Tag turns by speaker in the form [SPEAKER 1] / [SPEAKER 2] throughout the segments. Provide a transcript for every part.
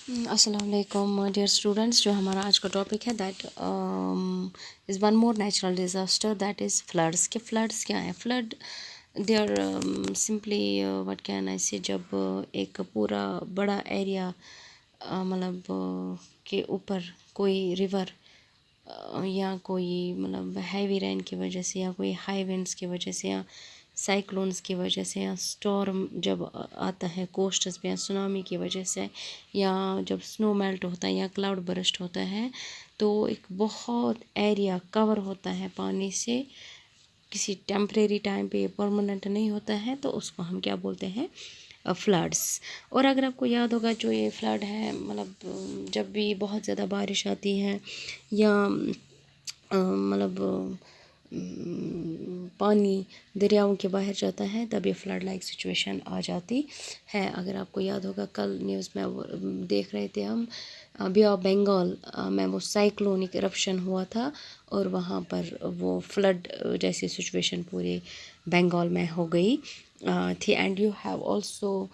[SPEAKER 1] السلام علیکم dear students. جو ہمارا آج کا ٹاپک ہے that is one more natural disaster that is floods. کہ فلڈس کیا ہیں؟ Flood they are simply what can I say, جب ایک پورا بڑا ایریا مطلب کے اوپر کوئی ریور یا کوئی مطلب ہیوی رین کی وجہ سے، یا کوئی ہائی ونڈس کی وجہ سے، یا سائیکلونس کی وجہ سے، یا اسٹورم جب آتا ہے کوسٹس پہ، یا سونامی کی وجہ سے، یا جب سنو میلٹ ہوتا ہے یا کلاؤڈ برسٹ ہوتا ہے، تو ایک بہت ایریا کور ہوتا ہے پانی سے. کسی ٹیمپریری ٹائم پہ پرماننٹ نہیں ہوتا ہے، تو اس کو ہم کیا بولتے ہیں؟ فلڈس. اور اگر آپ کو یاد ہوگا، جو یہ فلڈ ہے مطلب جب بھی بہت زیادہ بارش آتی ہے، یا مطلب پانی دریاؤں کے باہر جاتا ہے، تب یہ فلڈ لائک سچویشن آ جاتی ہے. اگر آپ کو یاد ہوگا، کل نیوز میں دیکھ رہے تھے ہم، بے آف بنگال میں وہ سائیکلونک ایرپشن ہوا تھا، اور وہاں پر وہ فلڈ جیسی سچویشن پورے بنگال میں ہو گئی تھی. And you have also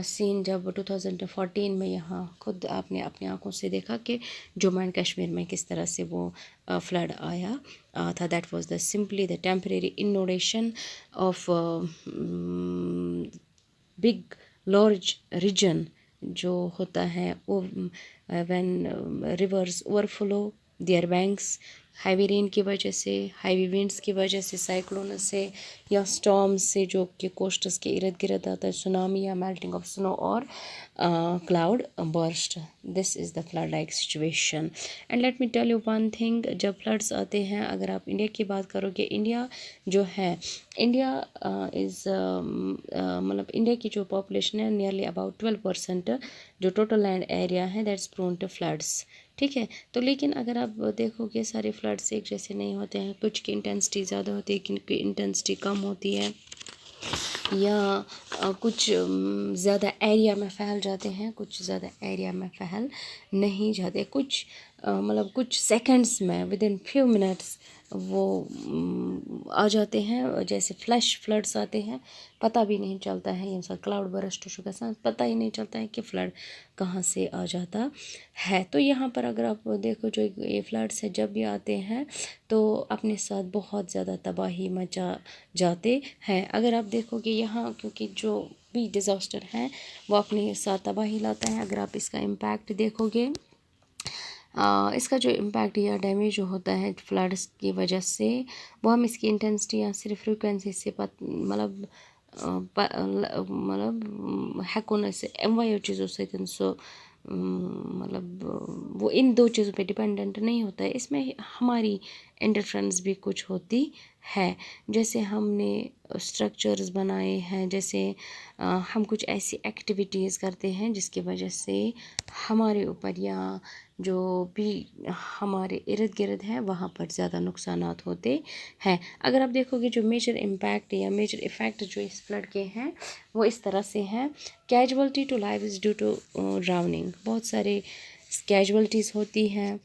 [SPEAKER 1] seen, جب 2014 میں یہاں خود آپ نے اپنی آنکھوں سے دیکھا کہ جموں اینڈ کشمیر میں کس طرح سے وہ فلڈ آیا تھا. That was the simply the temporary inundation of big large region جو ہوتا ہے when rivers overflow their banks, heavy rain کی وجہ سے، ہیوی ونڈس کی وجہ سے، سائیکلون سے، یا اسٹارم سے، جو کہ کوسٹس کے ارد گرد آتا ہے، سونامی یا میلٹنگ آف سنو اور cloud burst. This is the flood like situation. And let me tell you one thing. جب فلڈس آتے ہیں، اگر آپ انڈیا کی بات کرو گے، انڈیا جو ہے، انڈیا از مطلب انڈیا کی جو پاپولیشن ہے، نیئرلی اباؤٹ 12% جو ٹوٹل لینڈ ایریا ہے، دیٹس پرون ٹو فلڈس. ٹھیک ہے. تو لیکن اگر آپ دیکھو گے، سارے فلڈس ایک جیسے نہیں ہوتے ہیں. کچھ کی انٹینسٹی زیادہ ہوتی ہے، کن کی انٹینسٹی کم ہوتی ہے، یا کچھ زیادہ ایریا میں پھیل جاتے ہیں، کچھ زیادہ ایریا میں پھیل نہیں جاتے. کچھ مطلب کچھ سیکنڈس میں، ود ان فیو منٹس وہ آ جاتے ہیں. جیسے فلیش فلڈس آتے ہیں، پتہ بھی نہیں چلتا ہے. یہ سب کلاؤڈ برسٹ شکر پتہ ہی نہیں چلتا ہے کہ فلڈ کہاں سے آ جاتا ہے. تو یہاں پر اگر آپ دیکھو، جو یہ فلڈس ہے جب بھی آتے ہیں، تو اپنے ساتھ بہت زیادہ تباہی مچا جاتے ہیں. اگر آپ دیکھو گے یہاں، کیونکہ جو بھی ڈیزاسٹر ہے وہ اپنے ساتھ تباہی لاتا ہے. اگر آپ اس کا امپیکٹ دیکھو گے، اس کا جو امپیکٹ یا ڈیمیج جو ہوتا ہے فلڈس کی وجہ سے، وہ ہم اس کی انٹینسٹی یا صرف فریکوینسی سے مطلب ہیکو نہ سے اموایو چیزوں سے سو مطلب وہ ان دو چیزوں پہ ڈپینڈنٹ نہیں ہوتا ہے. اس میں ہماری انٹرفرنس بھی کچھ ہوتی ہے. جیسے ہم نے اسٹرکچرز بنائے ہیں، جیسے ہم کچھ ایسی ایکٹیویٹیز کرتے ہیں جس کی وجہ سے ہمارے اوپر یا جو بھی ہمارے ارد گرد ہے وہاں پر زیادہ نقصانات ہوتے ہیں. اگر آپ دیکھو گے، جو میجر امپیکٹ یا میجر افیکٹ جو اس فلڈ کے ہیں، وہ اس طرح سے ہیں. Casualty to life is due to drowning. بہت سارے کیجولٹیز ہوتی ہیں.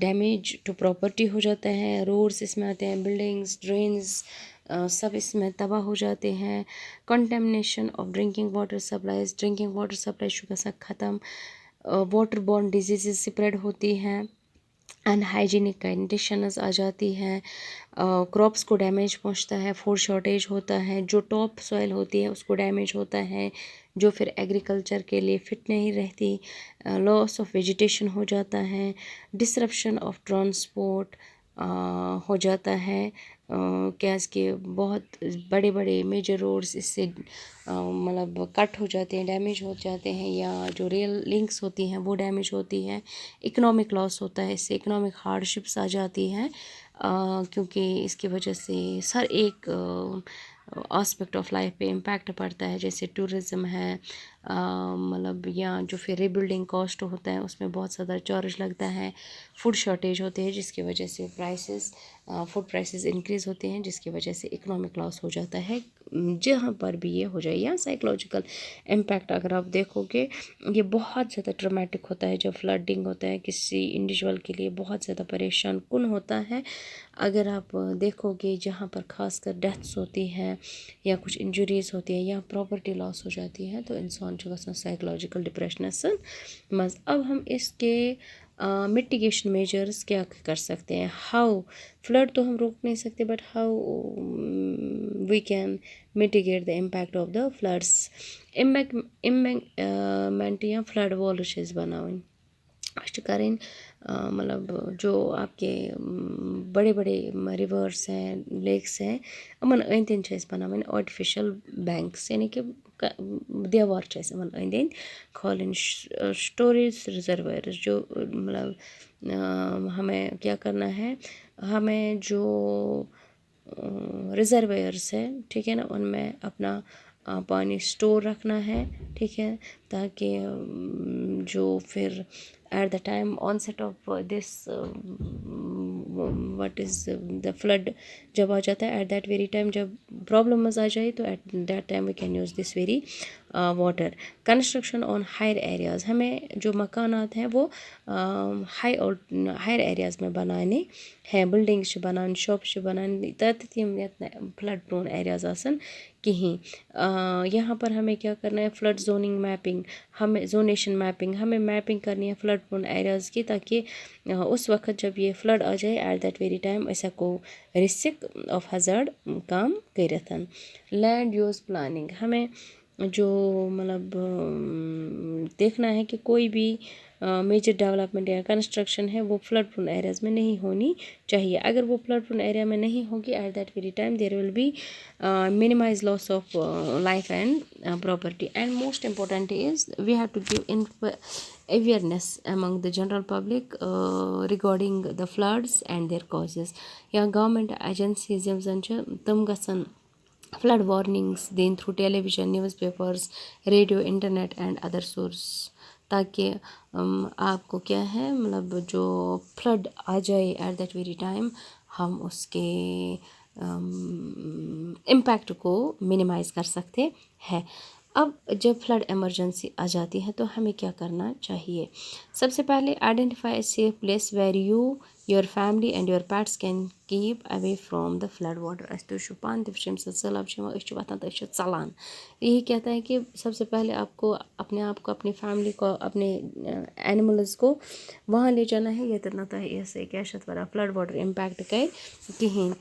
[SPEAKER 1] ڈیمیج ٹو پراپرٹی ہو جاتا ہے. روڈس اس میں آتے ہیں، بلڈنگس، ڈرینز سب اس میں تباہ ہو جاتے ہیں. Contamination of drinking water supplies, drinking water supply شکر سا ختم. واٹر بورن ڈیزیزز اسپریڈ ہوتی ہیں. ان ہائیجینک کنڈیشنز آ جاتی ہیں. کراپس کو ڈیمیج پہنچتا ہے. فوڈ شارٹیج ہوتا ہے. جو ٹاپ سوائل ہوتی ہے اس کو ڈیمیج ہوتا ہے، جو پھر ایگریکلچر کے لیے فٹ نہیں رہتی. لاس آف ویجیٹیشن ہو جاتا ہے. ڈسرپشن آف ٹرانسپورٹ ہو جاتا ہے، کیس کہ بہت بڑے بڑے میجر روڈس اس سے مطلب کٹ ہو جاتے ہیں، ڈیمیج ہو جاتے ہیں، یا جو ریل لنکس ہوتی ہیں وہ ڈیمیج ہوتی ہیں. اکنامک لاس ہوتا ہے، اس سے اکنامک ہارڈ شپس آ جاتی ہیں، کیونکہ اس کی وجہ سے ہر ایک آسپیکٹ آف لائف پہ امپیکٹ پڑتا ہے. جیسے ٹورزم ہے، مطلب یا جو پھر ریبلڈنگ کاسٹ ہوتا ہے اس میں بہت زیادہ چارج لگتا ہے. فوڈ شارٹیج ہوتے ہیں جس کی وجہ سے فوڈ پرائسز انکریز ہوتے ہیں، جس کی وجہ سے اکنامک لاس ہو جاتا ہے. جہاں پر بھی یہ ہو جائے، یا سائیکولوجیکل امپیکٹ اگر آپ دیکھو گے، یہ بہت زیادہ ٹرامیٹک ہوتا ہے. جب فلڈنگ ہوتا ہے کسی انڈیویجول کے لیے بہت زیادہ پریشان کن ہوتا ہے. اگر آپ دیکھو گے جہاں پر خاص کر ڈیتھس ہوتی ہیں، یا کچھ انجریز ہوتی ہیں، یا پراپرٹی لاس ہو جاتی ہے، تو انسان چھُ گژھان سائیکلوجیکل ڈپریشنس منٛز. اب ہم اس کے مٹیگیشن میجرز کیا کر سکتے ہیں. ہاؤ فلڈ تو ہم روک نہیں سکتے but how we can mitigate the impact of the floods. Embankment یا فلڈ والز چھِ أسۍ بناوٕنۍ. اَسہِ چھِ کَرٕنۍ مطلب جو آپ کے بڑے بڑے ریورس ہیں لیکس ہیں یِمن أنٛدۍ أنٛدۍ چھِ أسۍ بناوٕنۍ آرٹِفِشَل بینکس یعنی کہ دیوار چھِ اَسہِ یِمن أنٛدۍ أنٛدۍ کھولٕنۍ. اسٹوریج ریزرویئرز جو مطلب ہمیں کیا کرنا ہے, ہمیں جو ریزرویئرس ہے ٹھیک ہے نا ان میں اپنا پانی اسٹور رکھنا ہے ٹھیک ہے, تاکہ جو پھر at the time onset of this what is the flood جب آ جاتا ہے ایٹ دیٹ ویری ٹائم جب پرابلمز آ جائے تو at that time we can use this very water. Construction on higher areas, ہمیں جو مکانات ہیں وہ ہائر ایریاز میں بنانے ہیں. بلڈنگس چھِ بناوٕنۍ, شاپس چھِ بناوٕنۍ تَتٮ۪تھ یِم یَتھ فلڈ پرون ایریاز آسن کِہیٖنۍ. یہاں پر ہمیں کیا کرنا ہے فلڈ زوننگ میپنگ, ہمیں زونیشن میپنگ, ہمیں میپنگ کرنی ہے فلڈ پرون ایریاز کی تاکہ اس وقت جب یہ فلڈ آ جائے ایٹ دیٹ ویری ٹائم أسۍ ہٮ۪کو رسک آف ہزارڈ کم کٔرِتھ. لینڈ یوز پلاننگ, ہمیں جو مطلب دیکھنا ہے کہ کوئی بھی میجر ڈیولپمنٹ یا کنسٹرکشن ہے وہ فلڈ پرون ایریاز میں نہیں ہونی چاہیے. اگر وہ فلڈ پرون ایریا میں نہیں ہوگی at that very time there will be minimize loss of life and property. And most important is we have to give awareness among the general public regarding the floods and their causes. یا government agencies یِم زَن چھِ تِم گژھن flood warnings دِنۍ through television news papers radio internet and other source, تاکہ آپ کو کیا ہے مطلب جو فلڈ آ جائے ایٹ دیٹ ویری ٹائم ہم اس کے امپیکٹ کو منیمائز کر سکتے ہیں. اب جب فلڈ ایمرجنسی آ جاتی ہے تو ہمیں کیا کرنا چاہیے. سب سے پہلے identify a safe place where you your family and your pets can keep away from the flood water. اَسہِ تُہۍ چھُو پانہٕ تہِ وٕچھان ییٚمہِ ساتہٕ سہلاب چھِ یِوان أسۍ چھِ وۄتھان تہٕ أسۍ چھِ ژلان. یہی کہتا ہے کہ سب سے پہلے آپ کو اپنی فیملی کو اپنے اینیملز کو وہاں لے جانا ہے ییٚتٮ۪تھ نہٕ تۄہہِ یہِ کیٛاہ چھِ اَتھ وَنان فلڈ واٹر امپیکٹ کرِ کِہیٖنۍ.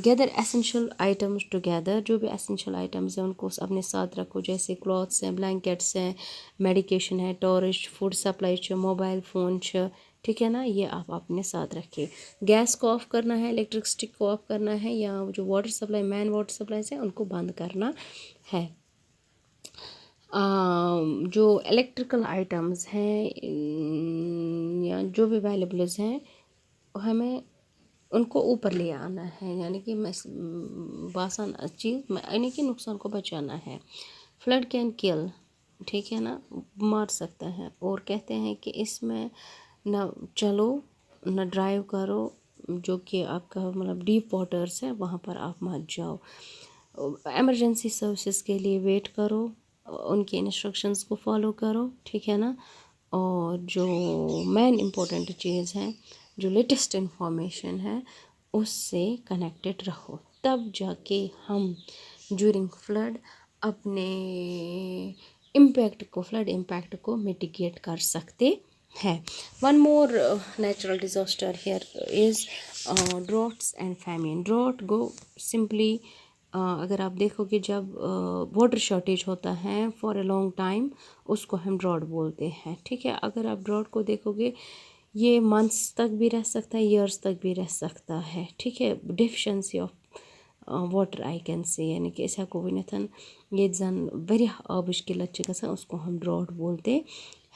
[SPEAKER 1] گیدر ایسینشیل آئٹمز ٹوگیدر, جو بھی ایسینشیل آئٹمز ہیں ان کو اپنے ساتھ رکھو, جیسے کلاتھس ہیں, بلینکٹس ہیں, میڈیکیشن ہے, ٹارچ, فوڈ سپلائی چھِ, موبائل فون چھِ, ٹھیک ہے نا, یہ آپ اپنے ساتھ رکھیے. گیس کو آف کرنا ہے, الیکٹرکسٹی کو آف کرنا ہے, یا جو واٹر سپلائی مین واٹر سپلائیز ہیں ان کو بند کرنا ہے. جو الیکٹریکل آئٹمز ہیں یا جو بھی ویلیبلز ہیں ہمیں ان کو اوپر لے آنا ہے, یعنی کہ باسان چیز یعنی کہ نقصان کو بچانا ہے. فلڈ کین کل, ٹھیک ہے نا, مار سکتا ہے. اور کہتے ہیں کہ اس میں نہ چلو نہ ڈرائیو کرو, جو کہ آپ کا مطلب ڈیپ واٹرس ہے وہاں پر آپ مت جاؤ. ایمرجنسی سروسز کے لیے ویٹ کرو, ان کی انسٹرکشنز کو فالو کرو, ٹھیک ہے نا. اور جو مین امپورٹنٹ چیز ہے, جو لیٹسٹ انفارمیشن ہے اس سے کنیکٹڈ رہو, تب جا کے ہم جورنگ فلڈ اپنے فلڈ امپیکٹ کو میٹیگیٹ کر سکتے ہیں. One more natural disaster here is droughts and famine. Drought go simply اگر آپ دیکھو کہ جب واٹر شارٹیج ہوتا ہے فار اے لانگ ٹائم اس کو ہم ڈراٹ بولتے ہیں, ٹھیک ہے. اگر آپ ڈراٹ کو دیکھو گے یہ منتھس تک بھی رہ سکتا ہے, ایئرس تک بھی رہ سکتا ہے, ٹھیک ہے. Deficiency of water I can say, یعنی کہ أسۍ ہٮ۪کو ؤنِتھ ییٚتہِ زَن واریاہ آبٕچ قلت چھِ گژھان اس کو ہم ڈراٹ بولتے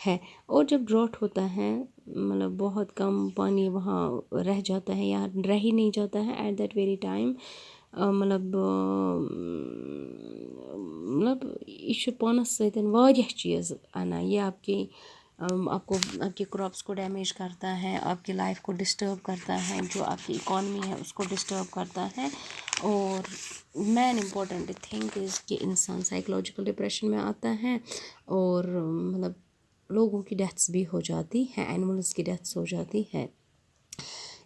[SPEAKER 1] ہیں. اور جب ڈراٹ ہوتا ہے مطلب بہت کم پانی وہاں رہ جاتا ہے یا رہ ہی نہیں جاتا ہے ایٹ دیٹ ویری ٹائم, مطلب یہ چھُ پانَس سۭتۍ واریاہ چیز اَنان. یہ آپ کی کراپس کو ڈیمیج کرتا ہے, آپ کی لائف کو ڈسٹرب کرتا ہے, جو آپ کی اکانومی ہے اس کو ڈسٹرب کرتا ہے. اور مین امپورٹنٹ تھنگ از کہ انسان سائیکلوجیکل ڈپریشن میں آتا ہے اور مطلب لوگوں کی ڈیتھس بھی ہو جاتی ہیں, اینیملز کی ڈیتھس ہو جاتی ہے.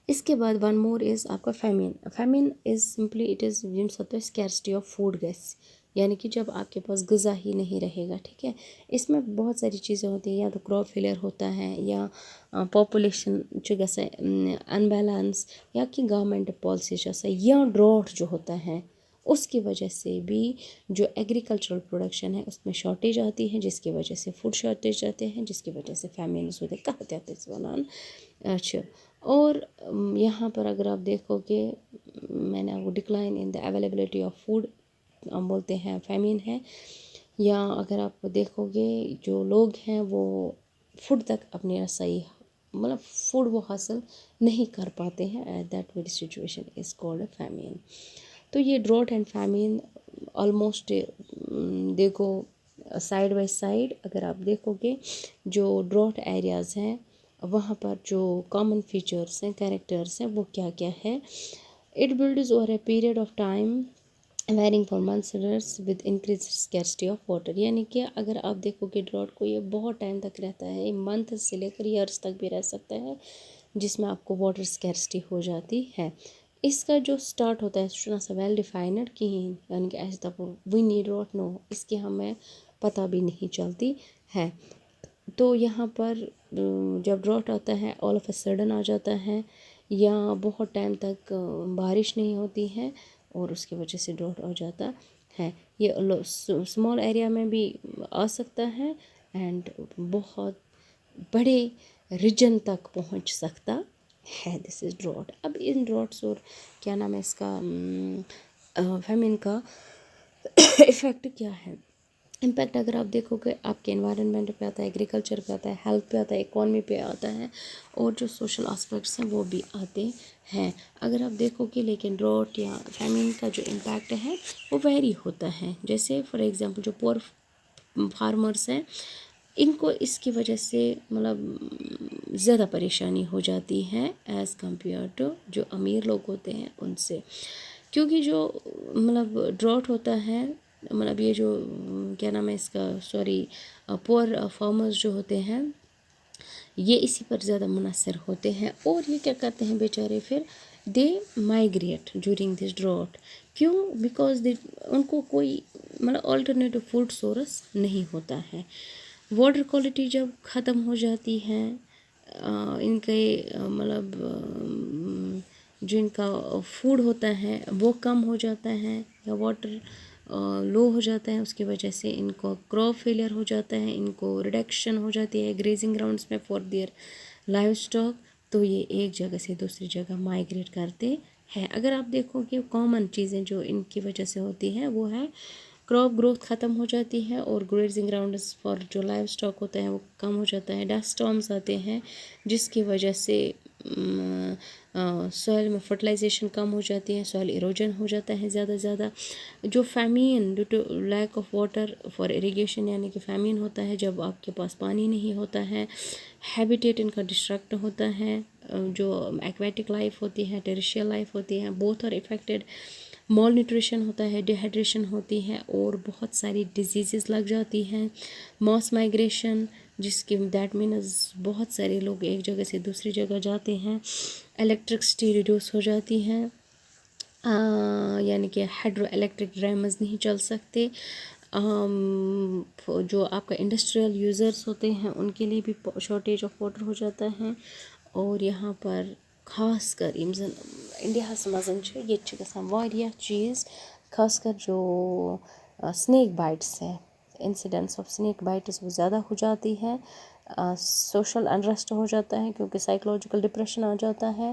[SPEAKER 1] اس کے بعد ون مور از آپ کا فیمین. فیمین از سمپلی اٹ از ییٚمہِ ساتہٕ تۄہہِ سکیرسٹی آف فوڈ گژھِ, یعنی کہ جب آپ کے پاس غذا ہی نہیں رہے گا. ٹھیک ہے، اس میں بہت ساری چیزیں ہوتی ہیں، یا تو کراپ فیلئر ہوتا ہے، یا پاپولیشن ان بیلنس، یا کہ گورنمنٹ پالیسی یا ڈراٹ جو ہوتا ہے اس کی وجہ سے بھی جو ایگریکلچرل پروڈکشن ہے اس میں شارٹیج آتی ہے، جس کی وجہ سے فوڈ شارٹیج آتے ہیں، جس کی وجہ سے فیملز ہوتے کہتے ہیں اس ونان. اچھا، اور یہاں پر اگر آپ دیکھو کہ میں نے وہ decline in the availability of food ہم بولتے ہیں فیمین ہے، یا اگر آپ دیکھو گے جو لوگ ہیں وہ فوڈ تک اپنی رسائی مطلب فوڈ وہ حاصل نہیں کر پاتے ہیں، at that very situation is called famine. تو یہ ڈراٹ اینڈ فیمین آلموسٹ دیکھو سائڈ بائی سائڈ. اگر آپ دیکھو گے جو ڈراٹ ایریاز ہیں وہاں پر جو کامن فیچرس ہیں، کریکٹرس ہیں، وہ کیا کیا ہے. It builds over a period of time wearing for months with increase scarcity of water. یعنی کہ اگر آپ دیکھو کہ ڈراٹ کو یہ بہت ٹائم تک رہتا ہے، منتھ سے لے کر ایئرس تک بھی رہ سکتا ہے، جس میں آپ کو واٹر اسکیرسٹی ہو جاتی ہے. اس کا جو سٹارٹ ہوتا ہے چھنا سا ویل ڈیفائنڈ کہیں، یعنی کہ ایسے تک وی نیڈ ناٹ نو، اس کی ہمیں پتہ بھی نہیں چلتی ہے. تو یہاں پر جب ڈراٹ آتا ہے آل آف اے سڈن آ جاتا ہے، یا بہت ٹائم تک بارش نہیں ہوتی ہے اور اس کی وجہ سے ڈراٹ آ جاتا ہے. یہ اسمال ایریا میں بھی آ سکتا ہے اینڈ بہت بڑے ریجن تک پہنچ سکتا ہے. This is drought. اب ان ڈراٹس اور کیا نام ہے اس کا فیمن کا افیکٹ کیا ہے. امپیکٹ اگر آپ دیکھو گے آپ کے انوائرمنٹ پہ آتا ہے، ایگریکلچر پہ آتا ہے، ہیلتھ پہ آتا ہے، اکانومی پہ آتا ہے، اور جو سوشل آسپیکٹس ہیں وہ بھی آتے ہیں. اگر آپ دیکھو گے لیکن ڈراٹ یا فیمن کا جو امپیکٹ ہے وہ ویری ہوتا ہے. جیسے فار ایگزامپل جو پور فارمرس ہیں ان کو اس کی وجہ سے مطلب زیادہ پریشانی ہو جاتی ہے ایز کمپیئر ٹو جو امیر لوگ ہوتے ہیں ان سے. کیونکہ جو مطلب ڈراٹ ہوتا ہے، مطلب یہ جو کیا نام ہے اس کا پور فارمرز جو ہوتے ہیں یہ اسی پر زیادہ منحصر ہوتے ہیں. اور یہ کیا کرتے ہیں بیچارے، پھر دے مائگریٹ ڈیورنگ دس ڈراٹ. کیوں؟ بیکاز ان کو کوئی مطلب آلٹرنیٹو فوڈ سورس نہیں ہوتا ہے. واٹر کوالٹی جب ختم ہو جاتی ہے، ان کے مطلب جو ان کا فوڈ ہوتا ہے وہ کم ہو جاتا ہے، یا واٹر لو ہو جاتا ہے، اس کی وجہ سے ان کو کراپ فیلئر ہو جاتا ہے، ان کو ریڈکشن ہو جاتی ہے گریزنگ گراؤنڈس میں فار دیئر لائف اسٹاک. تو یہ ایک جگہ سے دوسری جگہ مائگریٹ کرتے ہیں. اگر آپ دیکھو کہ کامن چیزیں جو ان کی وجہ سے ہوتی ہیں وہ ہے کراپ گروتھ ختم ہو جاتی ہے، اور گریزنگ گراؤنڈز فار جو لائف اسٹاک ہوتا ہے وہ کم ہو جاتا ہے. ڈسٹ سٹارمز آتے ہیں جس کی وجہ سے سوئل میں فرٹیلائزیشن کم ہو جاتی ہے، سوئل ایروجن ہو جاتا ہے زیادہ زیادہ. جو famine due to lack of water for irrigation, یعنی کہ فیمین ہوتا ہے جب آپ کے پاس پانی نہیں ہوتا ہے، ہیبیٹیٹ ان کا ڈسٹرکٹ ہوتا ہے، جو ایکویٹک لائف ہوتی ہے، ٹیریشیل لائف ہوتی ہے، both are affected. Malnutrition ہوتا ہے، ڈیہائیڈریشن ہوتی ہے، اور بہت ساری ڈیزیزز لگ جاتی ہیں. ماس مائگریشن جس کی دیٹ مینز بہت سارے لوگ ایک جگہ سے دوسری جگہ جاتے ہیں. الیکٹرکسٹی ریڈیوس ہو جاتی ہے، یعنی کہ ہائیڈرو الیکٹرک ڈرامز نہیں چل سکتے. جو آپ کا انڈسٹریل یوزرس ہوتے ہیں ان کے لیے بھی شارٹیج آف واٹر ہو جاتا ہے. اور یہاں پر خاص کر انڈیاہس منٛز چھِ ییٚتہِ چھِ گژھان واریاہ چیٖز، خاص کر جو اسنیک بائٹس ہیں، انسیڈنس آف اسنیک بائٹس وہ زیادہ ہو جاتی ہے. سوشل انریسٹ ہو جاتا ہے کیونکہ سائیکولوجیکل ڈپریشن آ جاتا ہے.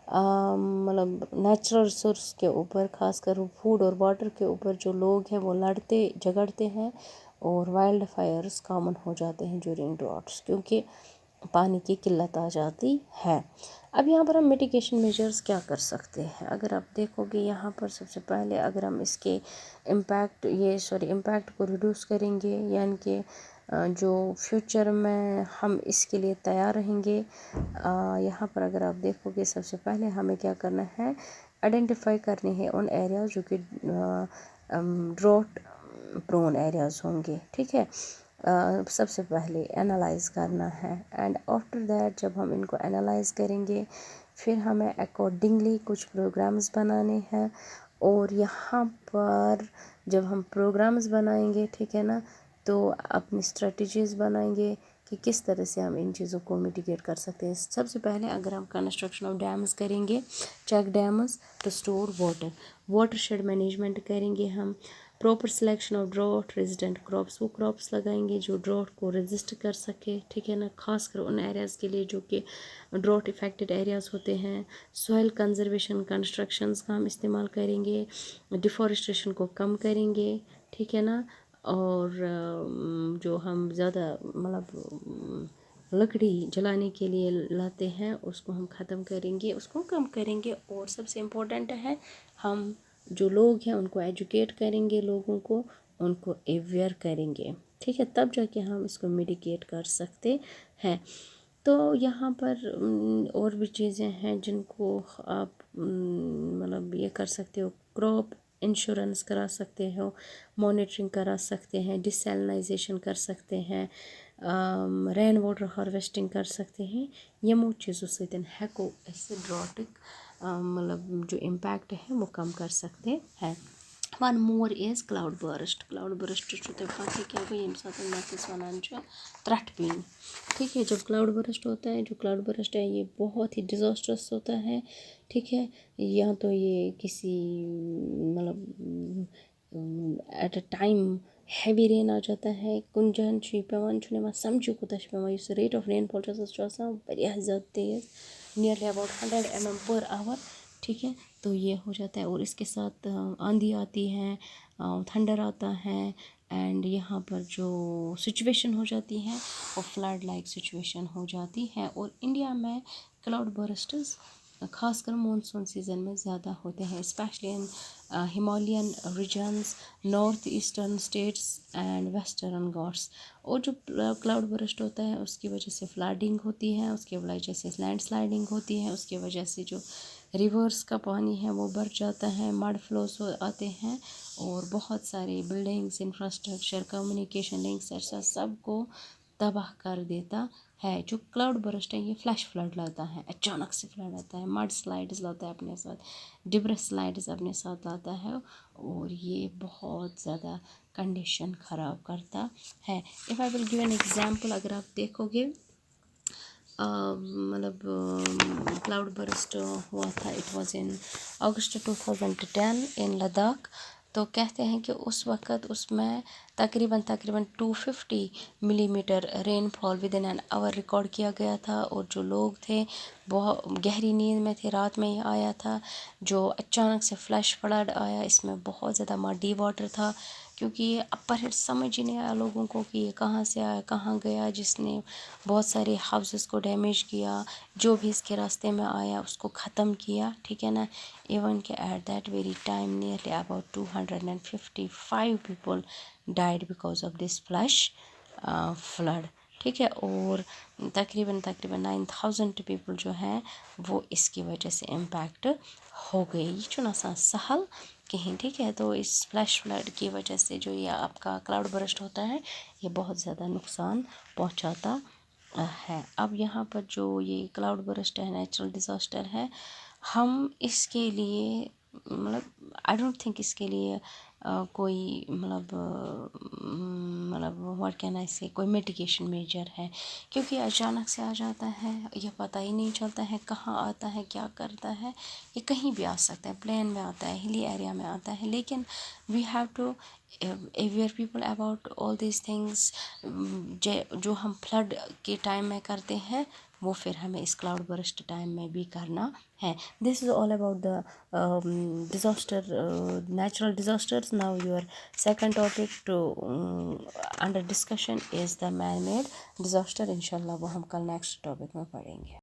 [SPEAKER 1] مطلب نیچرل ریسورس کے اوپر، خاص کر فوڈ اور واٹر کے اوپر جو لوگ ہیں وہ لڑتے جھگڑتے ہیں، اور وائلڈ فائرز کامن ہو جاتے ہیں ڈیورنگ ڈراٹس کیونکہ پانی کی قلت آ جاتی ہے. اب یہاں پر ہم میٹیگیشن میجرز کیا کر سکتے ہیں. اگر آپ دیکھو گے یہاں پر سب سے پہلے اگر ہم اس کے امپیکٹ کو ریڈیوس کریں گے، یعنی کہ جو فیوچر میں ہم اس کے لیے تیار رہیں گے. یہاں پر اگر آپ دیکھو گے سب سے پہلے ہمیں کیا کرنا ہے، آئیڈینٹیفائی کرنے ہیں ان ایریاز جو کہ ڈراٹ پرون ایریاز ہوں گے. ٹھیک ہے، سب سے پہلے انالائز کرنا ہے، اینڈ آفٹر دیٹ جب ہم ان کو انالائز کریں گے پھر ہمیں اکارڈنگلی کچھ پروگرامز بنانے ہیں. اور یہاں پر جب ہم پروگرامز بنائیں گے ٹھیک ہے نا تو اپنی اسٹریٹجیز بنائیں گے کہ کس طرح سے ہم ان چیزوں کو میٹیگیٹ کر سکتے ہیں. سب سے پہلے اگر ہم کنسٹرکشن آف ڈیمز کریں گے, check dams to store watershed management کریں گے ہم, proper selection of drought resistant crops, وہ کراپس لگائیں گے جو ڈراٹ کو رزسٹ کر سکے ٹھیک ہے نا, خاص کر ان ایریاز کے لیے جو کہ ڈراٹ افیکٹڈ ایریاز ہوتے ہیں. سوئل کنزرویشن کنسٹرکشنز کا ہم استعمال کریں گے, ڈیفارسٹریشن کو کم کریں گے ٹھیک ہے نا, اور جو ہم زیادہ مطلب لکڑی جلانے کے لیے لاتے ہیں اس کو ہم ختم کریں گے, اس کو کم کریں گے. اور سب سے امپورٹنٹ ہے ہم جو لوگ ہیں ان کو ایجوکیٹ کریں گے, لوگوں کو ان کو اویئر کریں گے ٹھیک ہے, تب جا کے ہم اس کو میڈیکیٹ کر سکتے ہیں. تو یہاں پر اور بھی چیزیں ہیں جن کو آپ مطلب یہ کر سکتے ہو, کراپ انشورنس کرا سکتے ہو, مانیٹرنگ کرا سکتے ہیں, ڈیسیلنائزیشن کر سکتے ہیں, رین واٹر ہارویسٹنگ کر سکتے ہیں. یمو چیزوں سۭتۍ ہیکو اسہِ ڈراٹٕکۍ مطلب جو امپیکٹ ہے وہ کم کر سکتے ہیں. ون مور از کلاؤڈ برسٹ. کلاؤڈ برسٹ چھُ تۄہہِ پتہ کیٛاہ گوٚو, ییٚمہِ ساتہٕ نَتہٕ أسۍ وَنان چھِ ترٛٹھ پیٖن ٹھیک ہے. جب کلاؤڈ برسٹ ہوتا ہے, جو کلاؤڈ برسٹ ہے یہ بہت ہی ڈیزاسٹرس ہوتا ہے ٹھیک ہے. یا تو یہ کسی مطلب at a time heavy rain آ جاتا ہے, کُنہِ جایَن چھُ یہِ پیٚوان چھُنہٕ یِوان سَمجھی کوٗتاہ چھُ پیٚوان, یُس ریٹ آف رین فال چھُ آسان سُہ چھُ آسان واریاہ زیادٕ تیز, نیئرلی اباؤٹ 100 mm پر آور ٹھیک ہے. تو یہ ہو جاتا ہے, اور اس کے ساتھ آندھی آتی ہے, تھنڈر آتا ہے, اینڈ یہاں پر جو سچویشن ہو جاتی ہے وہ فلڈ لائک سچویشن ہو جاتی ہے. اور انڈیا میں کلاؤڈ برسٹز خاص کر مانسون سیزن میں زیادہ ہوتے ہیں, especially in Himalayan regions, north eastern states and Western Ghats. اور جو کلاؤڈ برسٹ ہوتا ہے اس کی وجہ سے فلڈنگ ہوتی ہے, اس کی وجہ سے لینڈ سلائڈنگ ہوتی ہے, اس کی وجہ سے جو ریورس کا پانی ہے وہ بڑھ جاتا ہے, مڈ فلوز آتے ہیں, اور بہت سارے بلڈنگس, انفراسٹرکچر, کمیونیکیشن لنکس ایسا سب کو تباہ کر دیتا ہے. جو کلاؤڈ برسٹ ہے یہ فلیش فلڈ لاتا ہے, اچانک سے فلڈ آتا ہے, مڈ سلائڈز لاتا ہے اپنے ساتھ, ڈبرس سلائڈز اپنے ساتھ لاتا ہے, اور یہ بہت زیادہ کنڈیشن خراب کرتا ہے. If I will give an example, اگر آپ دیکھو گے مطلب کلاؤڈ برسٹ ہوا تھا, اٹ واز ان اگست 2010 ان لداخ. تو کہتے ہیں کہ اس وقت اس میں تقریباً 250 millimetre rainfall within an hour recorded کیا گیا تھا. اور جو لوگ تھے بہت گہری نیند میں تھے, رات میں ہی آیا تھا, جو اچانک سے فلیش فلڈ آیا, اس میں بہت زیادہ مڈی واٹر تھا, کیونکہ یہ اپر ہیڈ سمجھ ہی نہیں آیا لوگوں کو کہ یہ کہاں سے آیا کہاں گیا, جس نے بہت سارے ہاؤسز کو ڈیمیج کیا, جو بھی اس کے راستے میں آیا اس کو ختم کیا ٹھیک ہے نا. ایون کہ at that very time nearly about 255 people died because of this flash flood ٹھیک ہے. اور تقریباً 9000 پیپل جو ہیں وہ اس کی وجہ سے امپیکٹ ہو گئے. یہ چھُنہٕ آسان سہل کہیں ٹھیک ہے. تو اس فلیش فلڈ کی وجہ سے جو یہ آپ کا کلاؤڈ برسٹ ہوتا ہے یہ بہت زیادہ نقصان پہنچاتا ہے. اب یہاں پر جو یہ کلاؤڈ برسٹ ہے, نیچرل ڈیزاسٹر ہے, ہم اس کے لیے مطلب آئی ڈونٹ تھنک اس کے لیے کوئی مطلب واٹ کین آئی سے کوئی میٹیگیشن میجر ہے, کیونکہ اچانک سے آ جاتا ہے, یہ پتہ ہی نہیں چلتا ہے کہاں آتا ہے کیا کرتا ہے. یہ کہیں بھی آ سکتا ہے, پلین میں آتا ہے, ہلی ایریا میں آتا ہے, لیکن we have to aware people about all these things. جو ہم فلڈ کے ٹائم میں کرتے ہیں وہ پھر ہمیں اس کلاؤڈ برسٹ ٹائم میں بھی کرنا ہے. This is all about the disaster, natural disasters. Now your second topic to under discussion is the man made disaster. انشاء اللہ وہ ہم کل نیکسٹ ٹاپک میں پڑھیں گے.